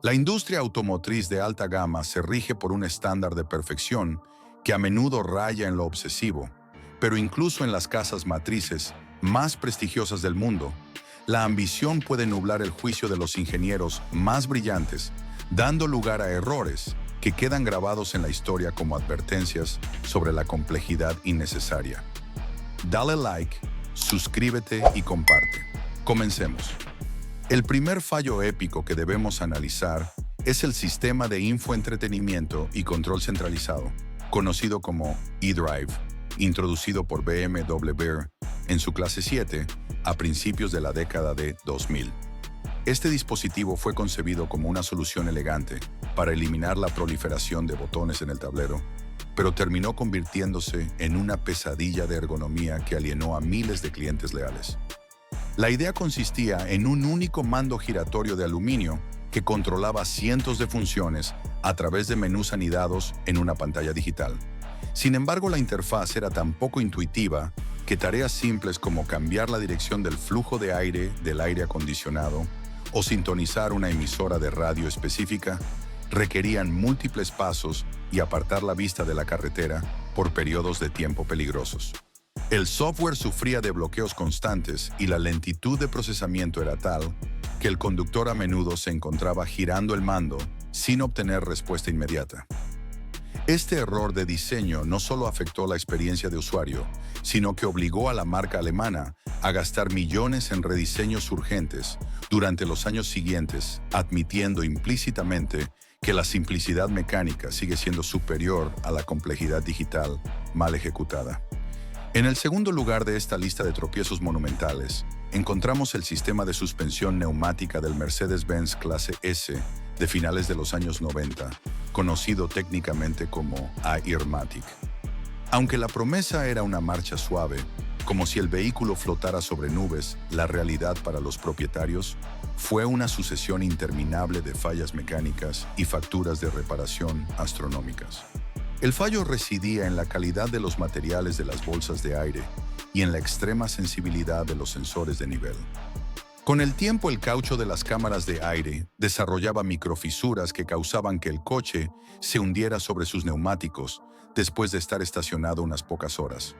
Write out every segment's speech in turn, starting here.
La industria automotriz de alta gama se rige por un estándar de perfección que a menudo raya en lo obsesivo, pero incluso en las casas matrices más prestigiosas del mundo, la ambición puede nublar el juicio de los ingenieros más brillantes, dando lugar a errores que quedan grabados en la historia como advertencias sobre la complejidad innecesaria. Dale like, suscríbete y comparte. Comencemos. El primer fallo épico que debemos analizar es el sistema de infoentretenimiento y control centralizado, conocido como eDrive, introducido por BMW en su clase 7 a principios de la década de 2000. Este dispositivo fue concebido como una solución elegante para eliminar la proliferación de botones en el tablero, pero terminó convirtiéndose en una pesadilla de ergonomía que alienó a miles de clientes leales. La idea consistía en un único mando giratorio de aluminio que controlaba cientos de funciones a través de menús anidados en una pantalla digital. Sin embargo, la interfaz era tan poco intuitiva que tareas simples como cambiar la dirección del flujo de aire del aire acondicionado o sintonizar una emisora de radio específica requerían múltiples pasos y apartar la vista de la carretera por periodos de tiempo peligrosos. El software sufría de bloqueos constantes y la lentitud de procesamiento era tal que el conductor a menudo se encontraba girando el mando sin obtener respuesta inmediata. Este error de diseño no solo afectó la experiencia de usuario, sino que obligó a la marca alemana a gastar millones en rediseños urgentes durante los años siguientes, admitiendo implícitamente que la simplicidad mecánica sigue siendo superior a la complejidad digital mal ejecutada. En el segundo lugar de esta lista de tropiezos monumentales, encontramos el sistema de suspensión neumática del Mercedes-Benz Clase S de finales de los años 90, conocido técnicamente como Airmatic. Aunque la promesa era una marcha suave, como si el vehículo flotara sobre nubes, la realidad para los propietarios fue una sucesión interminable de fallas mecánicas y facturas de reparación astronómicas. El fallo residía en la calidad de los materiales de las bolsas de aire y en la extrema sensibilidad de los sensores de nivel. Con el tiempo, el caucho de las cámaras de aire desarrollaba microfisuras que causaban que el coche se hundiera sobre sus neumáticos después de estar estacionado unas pocas horas.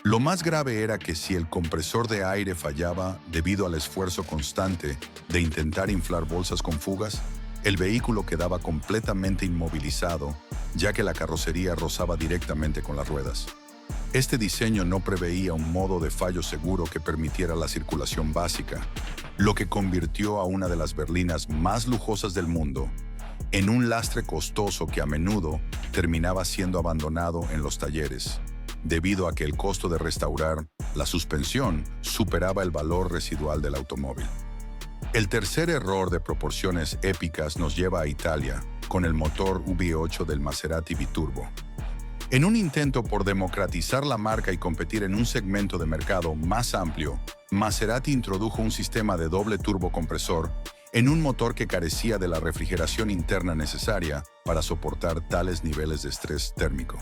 Lo más grave era que si el compresor de aire fallaba debido al esfuerzo constante de intentar inflar bolsas con fugas, el vehículo quedaba completamente inmovilizado, ya que la carrocería rozaba directamente con las ruedas. Este diseño no preveía un modo de fallo seguro que permitiera la circulación básica, lo que convirtió a una de las berlinas más lujosas del mundo en un lastre costoso que a menudo terminaba siendo abandonado en los talleres, debido a que el costo de restaurar la suspensión superaba el valor residual del automóvil. El tercer error de proporciones épicas nos lleva a Italia, con el motor V8 del Maserati Biturbo. En un intento por democratizar la marca y competir en un segmento de mercado más amplio, Maserati introdujo un sistema de doble turbocompresor en un motor que carecía de la refrigeración interna necesaria para soportar tales niveles de estrés térmico.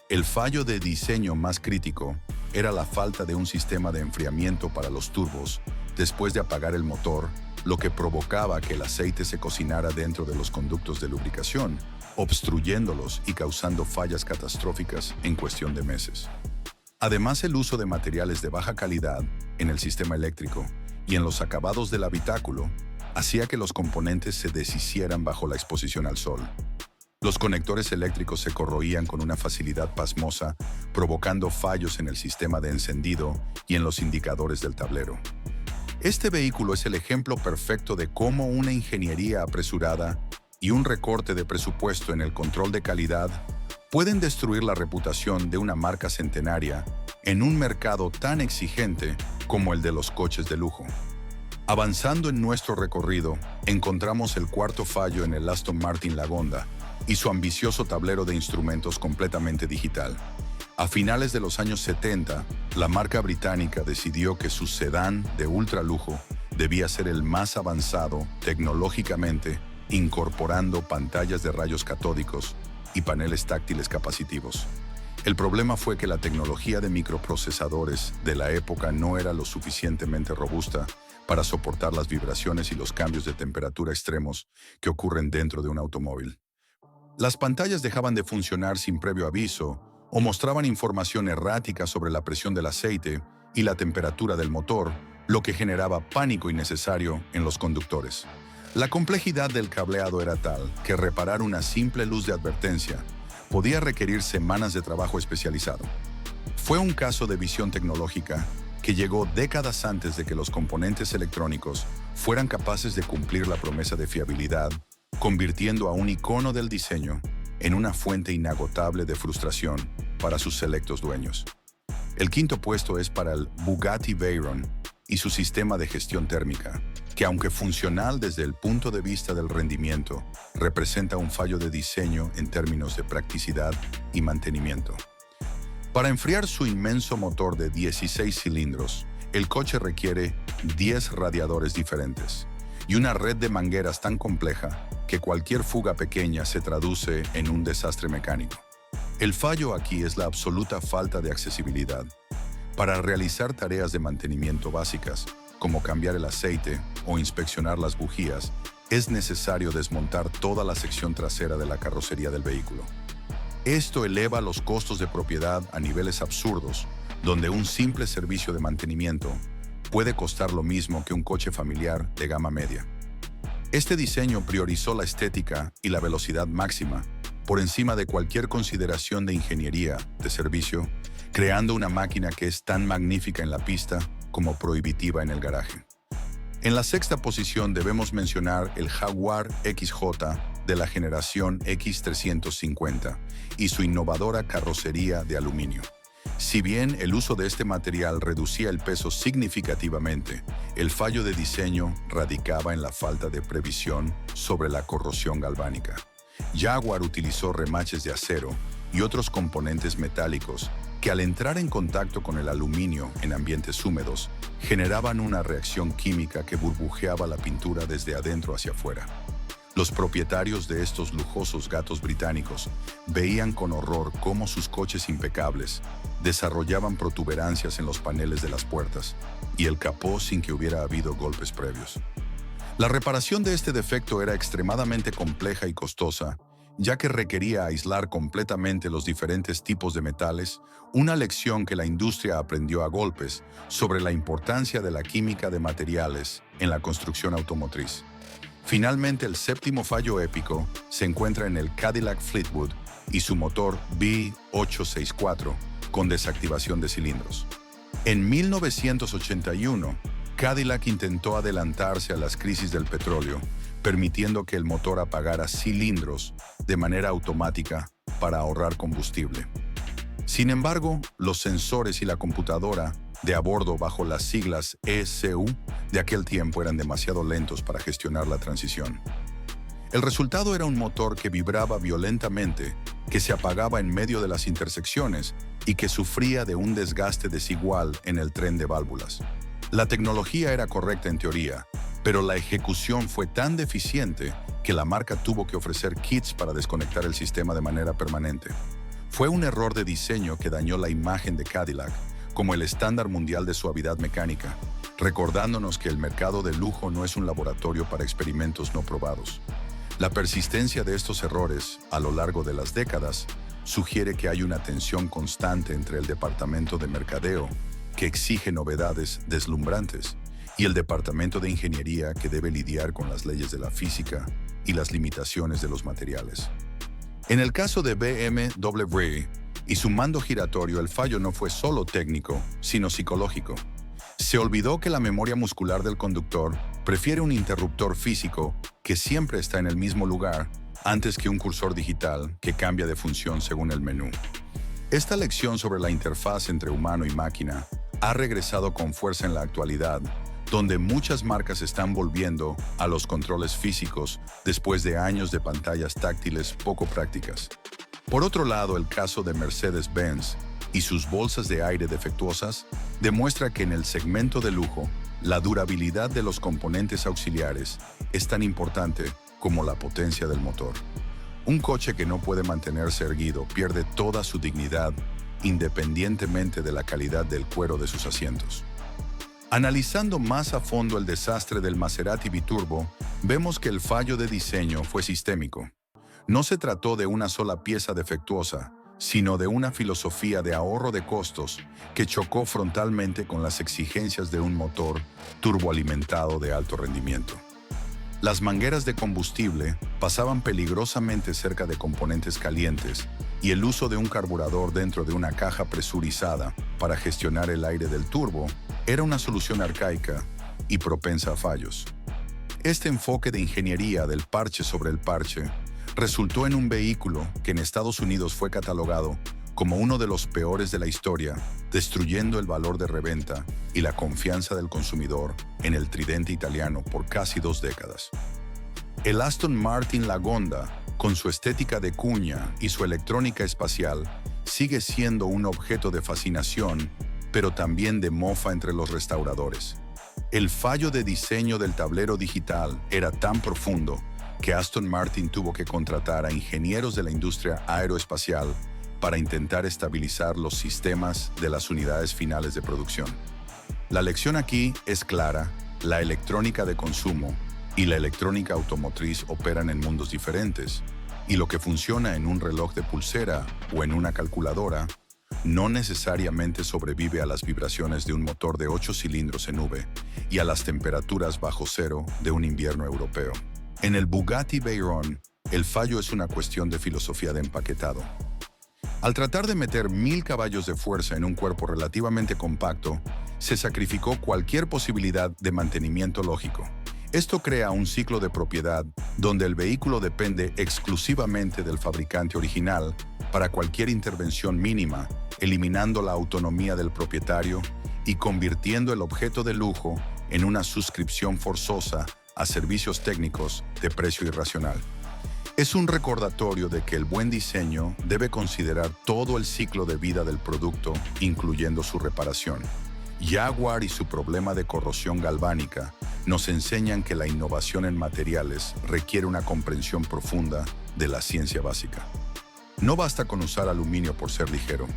El fallo de diseño más crítico era la falta de un sistema de enfriamiento para los turbos después de apagar el motor, lo que provocaba que el aceite se cocinara dentro de los conductos de lubricación, obstruyéndolos y causando fallas catastróficas en cuestión de meses. Además, el uso de materiales de baja calidad en el sistema eléctrico y en los acabados del habitáculo hacía que los componentes se deshicieran bajo la exposición al sol. Los conectores eléctricos se corroían con una facilidad pasmosa, provocando fallos en el sistema de encendido y en los indicadores del tablero. Este vehículo es el ejemplo perfecto de cómo una ingeniería apresurada y un recorte de presupuesto en el control de calidad pueden destruir la reputación de una marca centenaria en un mercado tan exigente como el de los coches de lujo. Avanzando en nuestro recorrido, encontramos el cuarto fallo en el Aston Martin Lagonda y su ambicioso tablero de instrumentos completamente digital. A finales de los años 70, la marca británica decidió que su sedán de ultralujo debía ser el más avanzado tecnológicamente, incorporando pantallas de rayos catódicos y paneles táctiles capacitivos. El problema fue que la tecnología de microprocesadores de la época no era lo suficientemente robusta para soportar las vibraciones y los cambios de temperatura extremos que ocurren dentro de un automóvil. Las pantallas dejaban de funcionar sin previo aviso o mostraban información errática sobre la presión del aceite y la temperatura del motor, lo que generaba pánico innecesario en los conductores. La complejidad del cableado era tal que reparar una simple luz de advertencia podía requerir semanas de trabajo especializado. Fue un caso de visión tecnológica que llegó décadas antes de que los componentes electrónicos fueran capaces de cumplir la promesa de fiabilidad, convirtiendo a un icono del diseño en una fuente inagotable de frustración para sus selectos dueños. El quinto puesto es para el Bugatti Veyron y su sistema de gestión térmica, que aunque funcional desde el punto de vista del rendimiento, representa un fallo de diseño en términos de practicidad y mantenimiento. Para enfriar su inmenso motor de 16 cilindros, el coche requiere 10 radiadores diferentes y una red de mangueras tan compleja que cualquier fuga pequeña se traduce en un desastre mecánico. El fallo aquí es la absoluta falta de accesibilidad. Para realizar tareas de mantenimiento básicas, como cambiar el aceite o inspeccionar las bujías, es necesario desmontar toda la sección trasera de la carrocería del vehículo. Esto eleva los costos de propiedad a niveles absurdos, donde un simple servicio de mantenimiento puede costar lo mismo que un coche familiar de gama media. Este diseño priorizó la estética y la velocidad máxima por encima de cualquier consideración de ingeniería de servicio, creando una máquina que es tan magnífica en la pista como prohibitiva en el garaje. En la sexta posición debemos mencionar el Jaguar XJ de la generación X350 y su innovadora carrocería de aluminio. Si bien el uso de este material reducía el peso significativamente, el fallo de diseño radicaba en la falta de previsión sobre la corrosión galvánica. Jaguar utilizó remaches de acero y otros componentes metálicos que al entrar en contacto con el aluminio en ambientes húmedos, generaban una reacción química que burbujeaba la pintura desde adentro hacia afuera. Los propietarios de estos lujosos gatos británicos veían con horror cómo sus coches impecables desarrollaban protuberancias en los paneles de las puertas y el capó sin que hubiera habido golpes previos. La reparación de este defecto era extremadamente compleja y costosa, ya que requería aislar completamente los diferentes tipos de metales, una lección que la industria aprendió a golpes sobre la importancia de la química de materiales en la construcción automotriz. Finalmente, el séptimo fallo épico se encuentra en el Cadillac Fleetwood y su motor V864 con desactivación de cilindros. En 1981, Cadillac intentó adelantarse a las crisis del petróleo, permitiendo que el motor apagara cilindros de manera automática para ahorrar combustible. Sin embargo, los sensores y la computadora de a bordo bajo las siglas ECU de aquel tiempo eran demasiado lentos para gestionar la transición. El resultado era un motor que vibraba violentamente, que se apagaba en medio de las intersecciones y que sufría de un desgaste desigual en el tren de válvulas. La tecnología era correcta en teoría, pero la ejecución fue tan deficiente que la marca tuvo que ofrecer kits para desconectar el sistema de manera permanente. Fue un error de diseño que dañó la imagen de Cadillac como el estándar mundial de suavidad mecánica, recordándonos que el mercado de lujo no es un laboratorio para experimentos no probados. La persistencia de estos errores a lo largo de las décadas sugiere que hay una tensión constante entre el departamento de mercadeo, que exige novedades deslumbrantes, y el departamento de ingeniería, que debe lidiar con las leyes de la física y las limitaciones de los materiales. En el caso de BMW y su mando giratorio, el fallo no fue solo técnico, sino psicológico. Se olvidó que la memoria muscular del conductor prefiere un interruptor físico que siempre está en el mismo lugar antes que un cursor digital que cambia de función según el menú. Esta lección sobre la interfaz entre humano y máquina ha regresado con fuerza en la actualidad, donde muchas marcas están volviendo a los controles físicos después de años de pantallas táctiles poco prácticas. Por otro lado, el caso de Mercedes-Benz y sus bolsas de aire defectuosas demuestra que en el segmento de lujo, la durabilidad de los componentes auxiliares es tan importante como la potencia del motor. Un coche que no puede mantenerse erguido pierde toda su dignidad independientemente de la calidad del cuero de sus asientos. Analizando más a fondo el desastre del Maserati Biturbo, vemos que el fallo de diseño fue sistémico. No se trató de una sola pieza defectuosa, sino de una filosofía de ahorro de costos que chocó frontalmente con las exigencias de un motor turboalimentado de alto rendimiento. Las mangueras de combustible pasaban peligrosamente cerca de componentes calientes y el uso de un carburador dentro de una caja presurizada para gestionar el aire del turbo era una solución arcaica y propensa a fallos. Este enfoque de ingeniería del parche sobre el parche resultó en un vehículo que en Estados Unidos fue catalogado como uno de los peores de la historia, destruyendo el valor de reventa y la confianza del consumidor en el tridente italiano por casi 2 décadas. El Aston Martin Lagonda, con su estética de cuña y su electrónica espacial, sigue siendo un objeto de fascinación, pero también de mofa entre los restauradores. El fallo de diseño del tablero digital era tan profundo que Aston Martin tuvo que contratar a ingenieros de la industria aeroespacial para intentar estabilizar los sistemas de las unidades finales de producción. La lección aquí es clara: la electrónica de consumo y la electrónica automotriz operan en mundos diferentes, y lo que funciona en un reloj de pulsera o en una calculadora no necesariamente sobrevive a las vibraciones de un motor de 8 cilindros en V y a las temperaturas bajo cero de un invierno europeo. En el Bugatti Veyron, el fallo es una cuestión de filosofía de empaquetado. Al tratar de meter 1000 caballos de fuerza en un cuerpo relativamente compacto, se sacrificó cualquier posibilidad de mantenimiento lógico. Esto crea un ciclo de propiedad donde el vehículo depende exclusivamente del fabricante original para cualquier intervención mínima, eliminando la autonomía del propietario y convirtiendo el objeto de lujo en una suscripción forzosa a servicios técnicos de precio irracional. Es un recordatorio de que el buen diseño debe considerar todo el ciclo de vida del producto, incluyendo su reparación. Jaguar y su problema de corrosión galvánica nos enseñan que la innovación en materiales requiere una comprensión profunda de la ciencia básica. No basta con usar aluminio por ser ligero.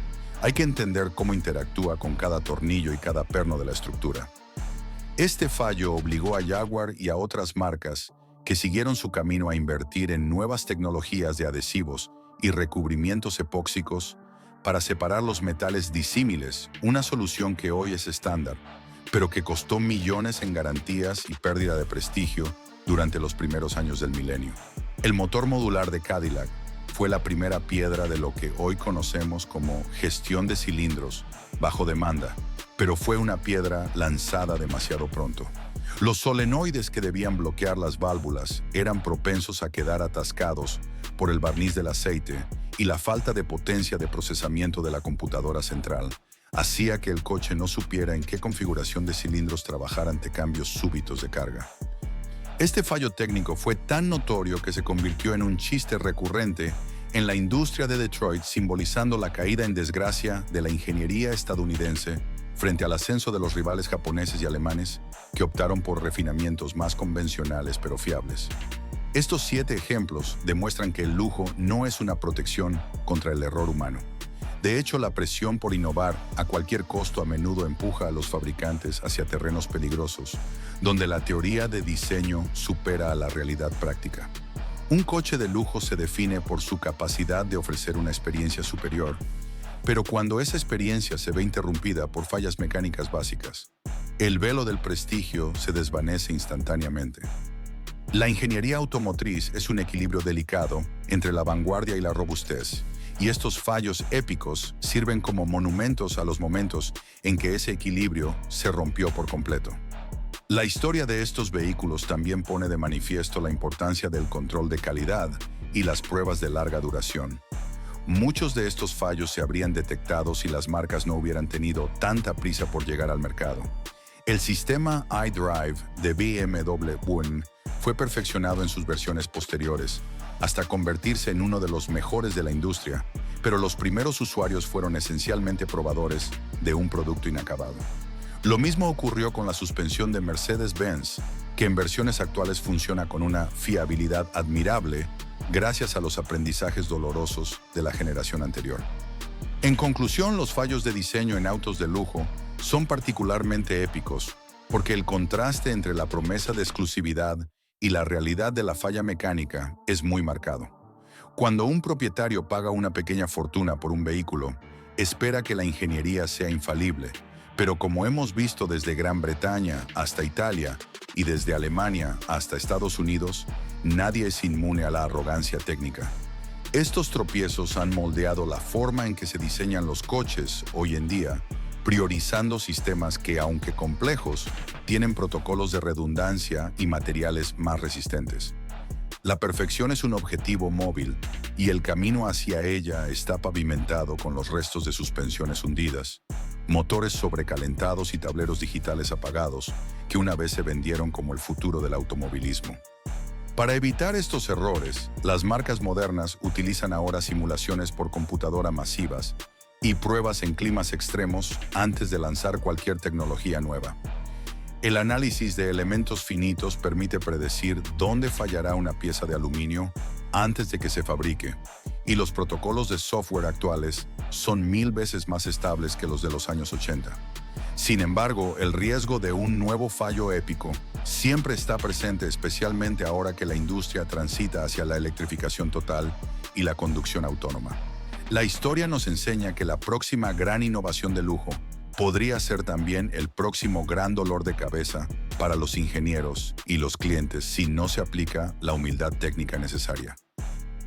Hay que entender cómo interactúa con cada tornillo y cada perno de la estructura. Este fallo obligó a Jaguar y a otras marcas que siguieron su camino a invertir en nuevas tecnologías de adhesivos y recubrimientos epóxicos para separar los metales disímiles, una solución que hoy es estándar, pero que costó millones en garantías y pérdida de prestigio durante los primeros años del milenio. El motor modular de Cadillac fue la primera piedra de lo que hoy conocemos como gestión de cilindros bajo demanda, pero fue una piedra lanzada demasiado pronto. Los solenoides que debían bloquear las válvulas eran propensos a quedar atascados por el barniz del aceite, y la falta de potencia de procesamiento de la computadora central hacía que el coche no supiera en qué configuración de cilindros trabajar ante cambios súbitos de carga. Este fallo técnico fue tan notorio que se convirtió en un chiste recurrente en la industria de Detroit, simbolizando la caída en desgracia de la ingeniería estadounidense frente al ascenso de los rivales japoneses y alemanes que optaron por refinamientos más convencionales pero fiables. Estos 7 ejemplos demuestran que el lujo no es una protección contra el error humano. De hecho, la presión por innovar a cualquier costo a menudo empuja a los fabricantes hacia terrenos peligrosos, donde la teoría de diseño supera a la realidad práctica. Un coche de lujo se define por su capacidad de ofrecer una experiencia superior, pero cuando esa experiencia se ve interrumpida por fallas mecánicas básicas, el velo del prestigio se desvanece instantáneamente. La ingeniería automotriz es un equilibrio delicado entre la vanguardia y la robustez, y estos fallos épicos sirven como monumentos a los momentos en que ese equilibrio se rompió por completo. La historia de estos vehículos también pone de manifiesto la importancia del control de calidad y las pruebas de larga duración. Muchos de estos fallos se habrían detectado si las marcas no hubieran tenido tanta prisa por llegar al mercado. El sistema iDrive de BMW fue perfeccionado en sus versiones posteriores, hasta convertirse en uno de los mejores de la industria, pero los primeros usuarios fueron esencialmente probadores de un producto inacabado. Lo mismo ocurrió con la suspensión de Mercedes-Benz, que en versiones actuales funciona con una fiabilidad admirable gracias a los aprendizajes dolorosos de la generación anterior. En conclusión, los fallos de diseño en autos de lujo son particularmente épicos porque el contraste entre la promesa de exclusividad y la realidad de la falla mecánica es muy marcado. Cuando un propietario paga una pequeña fortuna por un vehículo, espera que la ingeniería sea infalible, pero como hemos visto desde Gran Bretaña hasta Italia y desde Alemania hasta Estados Unidos, nadie es inmune a la arrogancia técnica. Estos tropiezos han moldeado la forma en que se diseñan los coches hoy en día, priorizando sistemas que, aunque complejos, tienen protocolos de redundancia y materiales más resistentes. La perfección es un objetivo móvil y el camino hacia ella está pavimentado con los restos de suspensiones hundidas, motores sobrecalentados y tableros digitales apagados que una vez se vendieron como el futuro del automovilismo. Para evitar estos errores, las marcas modernas utilizan ahora simulaciones por computadora masivas y pruebas en climas extremos antes de lanzar cualquier tecnología nueva. El análisis de elementos finitos permite predecir dónde fallará una pieza de aluminio antes de que se fabrique, y los protocolos de software actuales son 1000 veces más estables que los de los años 80. Sin embargo, el riesgo de un nuevo fallo épico siempre está presente, especialmente ahora que la industria transita hacia la electrificación total y la conducción autónoma. La historia nos enseña que la próxima gran innovación de lujo podría ser también el próximo gran dolor de cabeza para los ingenieros y los clientes si no se aplica la humildad técnica necesaria.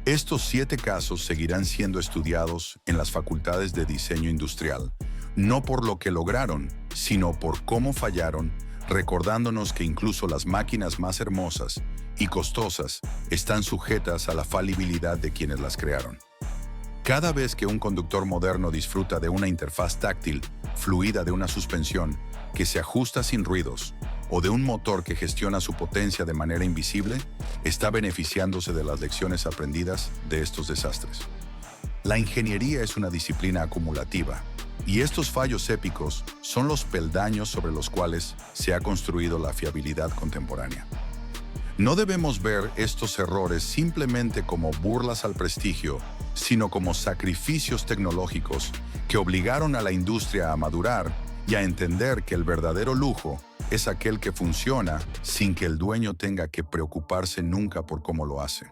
Estos 7 casos seguirán siendo estudiados en las facultades de diseño industrial, no por lo que lograron, sino por cómo fallaron, recordándonos que incluso las máquinas más hermosas y costosas están sujetas a la falibilidad de quienes las crearon. Cada vez que un conductor moderno disfruta de una interfaz táctil fluida, de una suspensión que se ajusta sin ruidos o de un motor que gestiona su potencia de manera invisible, está beneficiándose de las lecciones aprendidas de estos desastres. La ingeniería es una disciplina acumulativa, y estos fallos épicos son los peldaños sobre los cuales se ha construido la fiabilidad contemporánea. No debemos ver estos errores simplemente como burlas al prestigio, sino como sacrificios tecnológicos que obligaron a la industria a madurar y a entender que el verdadero lujo es aquel que funciona sin que el dueño tenga que preocuparse nunca por cómo lo hace.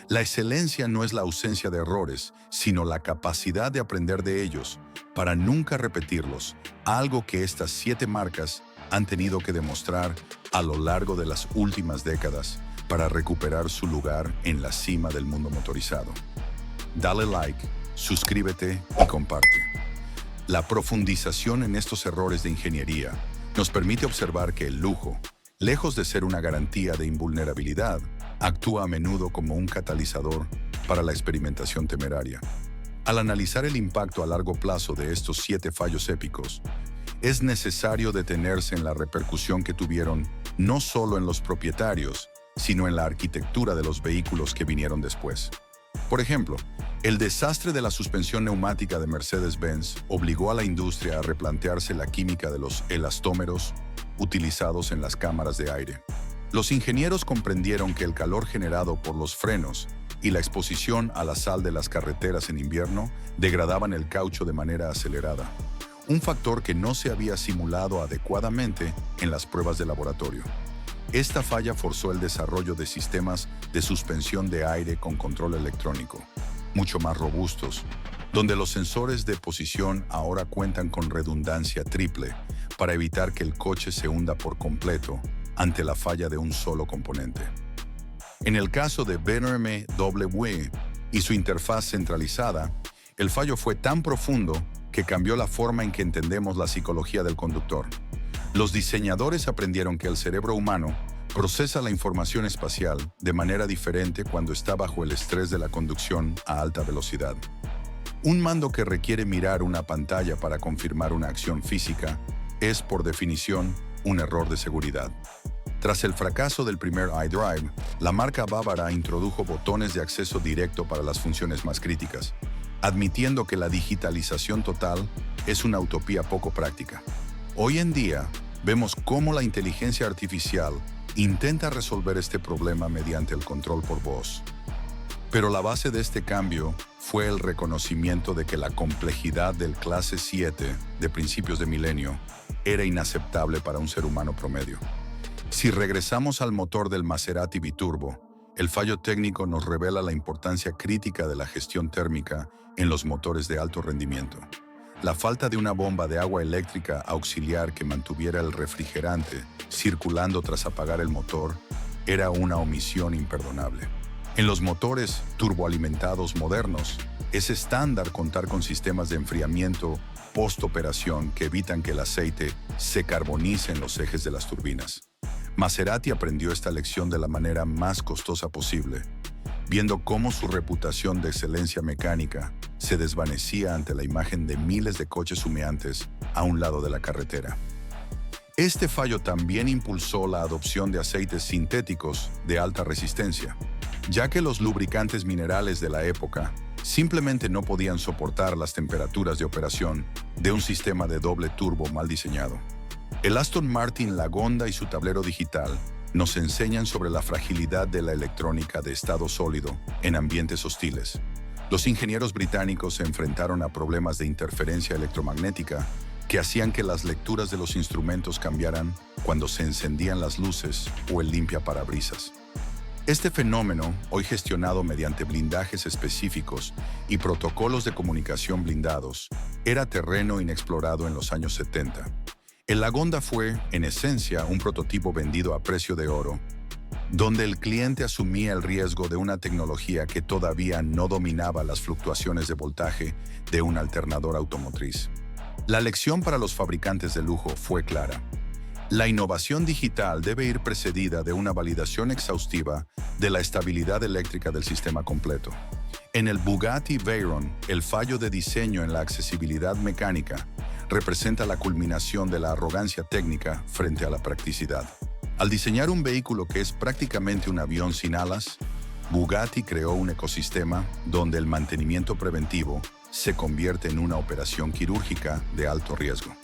La excelencia no es la ausencia de errores, sino la capacidad de aprender de ellos para nunca repetirlos, algo que estas 7 marcas han tenido que demostrar a lo largo de las últimas décadas para recuperar su lugar en la cima del mundo motorizado. Dale like, suscríbete y comparte. La profundización en estos errores de ingeniería nos permite observar que el lujo, lejos de ser una garantía de invulnerabilidad, actúa a menudo como un catalizador para la experimentación temeraria. Al analizar el impacto a largo plazo de estos 7 fallos épicos, es necesario detenerse en la repercusión que tuvieron no solo en los propietarios, sino en la arquitectura de los vehículos que vinieron después. Por ejemplo, el desastre de la suspensión neumática de Mercedes-Benz obligó a la industria a replantearse la química de los elastómeros utilizados en las cámaras de aire. Los ingenieros comprendieron que el calor generado por los frenos y la exposición a la sal de las carreteras en invierno degradaban el caucho de manera acelerada, un factor que no se había simulado adecuadamente en las pruebas de laboratorio. Esta falla forzó el desarrollo de sistemas de suspensión de aire con control electrónico, mucho más robustos, donde los sensores de posición ahora cuentan con redundancia triple para evitar que el coche se hunda por completo ante la falla de un solo componente. En el caso de BMW y su interfaz centralizada, el fallo fue tan profundo que cambió la forma en que entendemos la psicología del conductor. Los diseñadores aprendieron que el cerebro humano procesa la información espacial de manera diferente cuando está bajo el estrés de la conducción a alta velocidad. Un mando que requiere mirar una pantalla para confirmar una acción física es, por definición, un error de seguridad. Tras el fracaso del primer iDrive, la marca bávara introdujo botones de acceso directo para las funciones más críticas, admitiendo que la digitalización total es una utopía poco práctica. Hoy en día, vemos cómo la inteligencia artificial intenta resolver este problema mediante el control por voz. Pero la base de este cambio fue el reconocimiento de que la complejidad del clase 7 de principios de milenio era inaceptable para un ser humano promedio. Si regresamos al motor del Maserati biturbo, el fallo técnico nos revela la importancia crítica de la gestión térmica en los motores de alto rendimiento. La falta de una bomba de agua eléctrica auxiliar que mantuviera el refrigerante circulando tras apagar el motor era una omisión imperdonable. En los motores turboalimentados modernos, es estándar contar con sistemas de enfriamiento post-operación que evitan que el aceite se carbonice en los ejes de las turbinas. Maserati aprendió esta lección de la manera más costosa posible, viendo cómo su reputación de excelencia mecánica se desvanecía ante la imagen de miles de coches humeantes a un lado de la carretera. Este fallo también impulsó la adopción de aceites sintéticos de alta resistencia, ya que los lubricantes minerales de la época simplemente no podían soportar las temperaturas de operación de un sistema de doble turbo mal diseñado. El Aston Martin Lagonda y su tablero digital nos enseñan sobre la fragilidad de la electrónica de estado sólido en ambientes hostiles. Los ingenieros británicos se enfrentaron a problemas de interferencia electromagnética que hacían que las lecturas de los instrumentos cambiaran cuando se encendían las luces o el limpiaparabrisas. Este fenómeno, hoy gestionado mediante blindajes específicos y protocolos de comunicación blindados, era terreno inexplorado en los años 70. El Lagonda fue, en esencia, un prototipo vendido a precio de oro, donde el cliente asumía el riesgo de una tecnología que todavía no dominaba las fluctuaciones de voltaje de un alternador automotriz. La lección para los fabricantes de lujo fue clara. La innovación digital debe ir precedida de una validación exhaustiva de la estabilidad eléctrica del sistema completo. En el Bugatti Veyron, el fallo de diseño en la accesibilidad mecánica representa la culminación de la arrogancia técnica frente a la practicidad. Al diseñar un vehículo que es prácticamente un avión sin alas, Bugatti creó un ecosistema donde el mantenimiento preventivo se convierte en una operación quirúrgica de alto riesgo.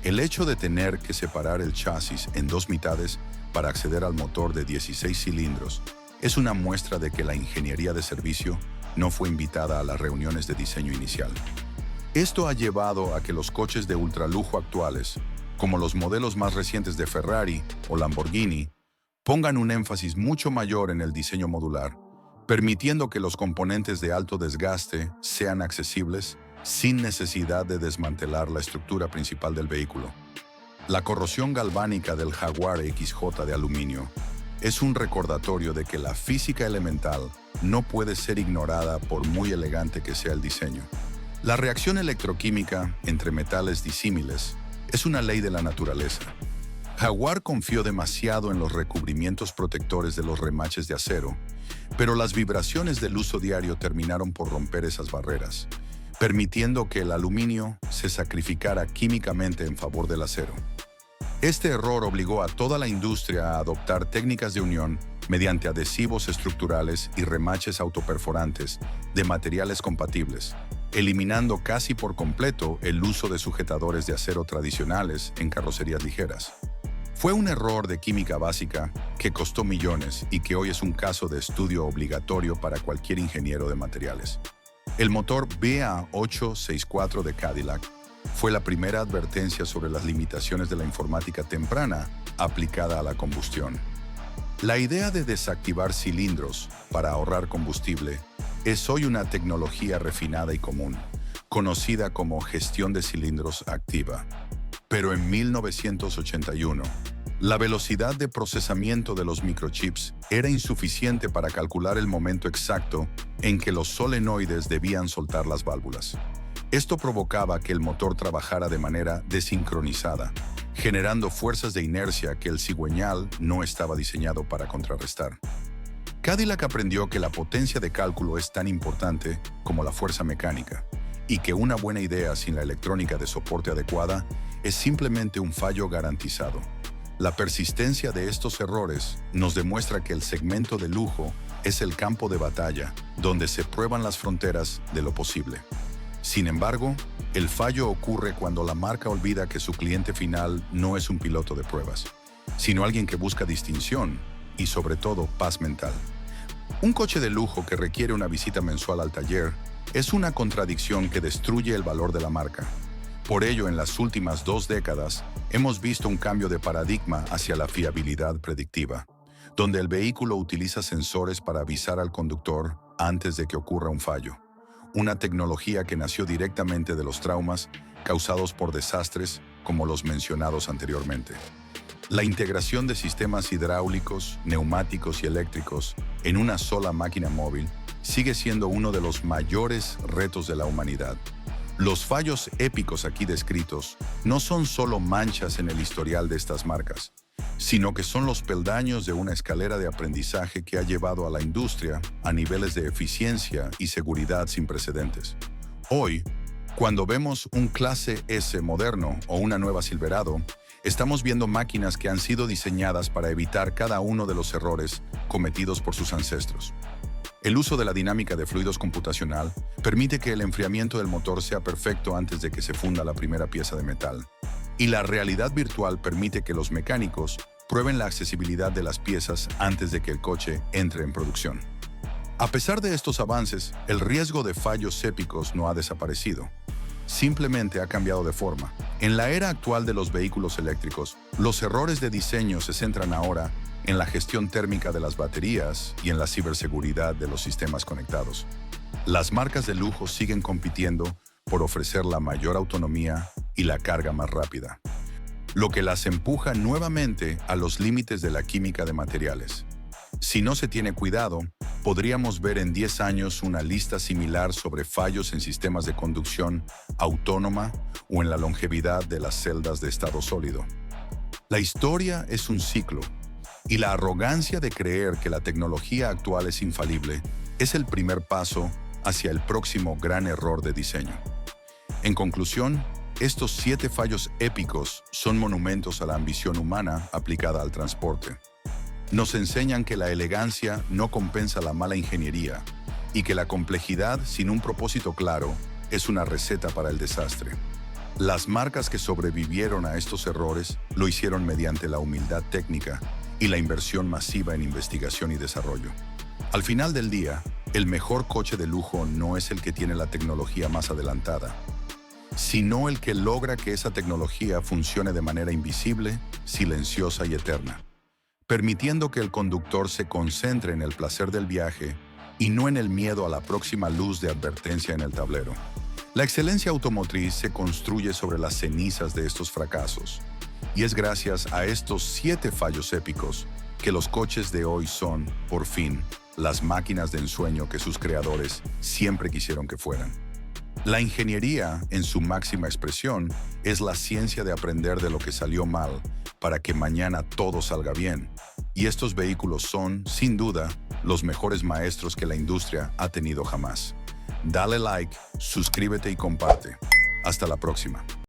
El hecho de tener que separar el chasis en dos mitades para acceder al motor de 16 cilindros es una muestra de que la ingeniería de servicio no fue invitada a las reuniones de diseño inicial. Esto ha llevado a que los coches de ultralujo actuales, como los modelos más recientes de Ferrari o Lamborghini, pongan un énfasis mucho mayor en el diseño modular, permitiendo que los componentes de alto desgaste sean accesibles sin necesidad de desmantelar la estructura principal del vehículo. La corrosión galvánica del Jaguar XJ de aluminio es un recordatorio de que la física elemental no puede ser ignorada por muy elegante que sea el diseño. La reacción electroquímica entre metales disímiles es una ley de la naturaleza. Jaguar confió demasiado en los recubrimientos protectores de los remaches de acero, pero las vibraciones del uso diario terminaron por romper esas barreras, permitiendo que el aluminio se sacrificara químicamente en favor del acero. Este error obligó a toda la industria a adoptar técnicas de unión mediante adhesivos estructurales y remaches autoperforantes de materiales compatibles, eliminando casi por completo el uso de sujetadores de acero tradicionales en carrocerías ligeras. Fue un error de química básica que costó millones y que hoy es un caso de estudio obligatorio para cualquier ingeniero de materiales. El motor BA864 de Cadillac fue la primera advertencia sobre las limitaciones de la informática temprana aplicada a la combustión. La idea de desactivar cilindros para ahorrar combustible es hoy una tecnología refinada y común, conocida como gestión de cilindros activa. Pero en 1981, la velocidad de procesamiento de los microchips era insuficiente para calcular el momento exacto en que los solenoides debían soltar las válvulas. Esto provocaba que el motor trabajara de manera desincronizada, generando fuerzas de inercia que el cigüeñal no estaba diseñado para contrarrestar. Cadillac aprendió que la potencia de cálculo es tan importante como la fuerza mecánica, y que una buena idea sin la electrónica de soporte adecuada es simplemente un fallo garantizado. La persistencia de estos errores nos demuestra que el segmento de lujo es el campo de batalla donde se prueban las fronteras de lo posible. Sin embargo, el fallo ocurre cuando la marca olvida que su cliente final no es un piloto de pruebas, sino alguien que busca distinción y, sobre todo, paz mental. Un coche de lujo que requiere una visita mensual al taller es una contradicción que destruye el valor de la marca. Por ello, en las últimas 2 décadas, hemos visto un cambio de paradigma hacia la fiabilidad predictiva, donde el vehículo utiliza sensores para avisar al conductor antes de que ocurra un fallo. Una tecnología que nació directamente de los traumas causados por desastres como los mencionados anteriormente. La integración de sistemas hidráulicos, neumáticos y eléctricos en una sola máquina móvil sigue siendo uno de los mayores retos de la humanidad. Los fallos épicos aquí descritos no son solo manchas en el historial de estas marcas, sino que son los peldaños de una escalera de aprendizaje que ha llevado a la industria a niveles de eficiencia y seguridad sin precedentes. Hoy, cuando vemos un Clase S moderno o una nueva Silverado, estamos viendo máquinas que han sido diseñadas para evitar cada uno de los errores cometidos por sus ancestros. El uso de la dinámica de fluidos computacional permite que el enfriamiento del motor sea perfecto antes de que se funda la primera pieza de metal. Y la realidad virtual permite que los mecánicos prueben la accesibilidad de las piezas antes de que el coche entre en producción. A pesar de estos avances, el riesgo de fallos épicos no ha desaparecido. Simplemente ha cambiado de forma. En la era actual de los vehículos eléctricos, los errores de diseño se centran ahora en la gestión térmica de las baterías y en la ciberseguridad de los sistemas conectados. Las marcas de lujo siguen compitiendo por ofrecer la mayor autonomía y la carga más rápida, lo que las empuja nuevamente a los límites de la química de materiales. Si no se tiene cuidado, podríamos ver en 10 años una lista similar sobre fallos en sistemas de conducción autónoma o en la longevidad de las celdas de estado sólido. La historia es un ciclo, y la arrogancia de creer que la tecnología actual es infalible es el primer paso hacia el próximo gran error de diseño. En conclusión, estos 7 fallos épicos son monumentos a la ambición humana aplicada al transporte. Nos enseñan que la elegancia no compensa la mala ingeniería y que la complejidad sin un propósito claro es una receta para el desastre. Las marcas que sobrevivieron a estos errores lo hicieron mediante la humildad técnica y la inversión masiva en investigación y desarrollo. Al final del día, el mejor coche de lujo no es el que tiene la tecnología más adelantada, sino el que logra que esa tecnología funcione de manera invisible, silenciosa y eterna, permitiendo que el conductor se concentre en el placer del viaje y no en el miedo a la próxima luz de advertencia en el tablero. La excelencia automotriz se construye sobre las cenizas de estos fracasos, y es gracias a estos 7 fallos épicos que los coches de hoy son, por fin, las máquinas de ensueño que sus creadores siempre quisieron que fueran. La ingeniería, en su máxima expresión, es la ciencia de aprender de lo que salió mal para que mañana todo salga bien. Y estos vehículos son, sin duda, los mejores maestros que la industria ha tenido jamás. Dale like, suscríbete y comparte. Hasta la próxima.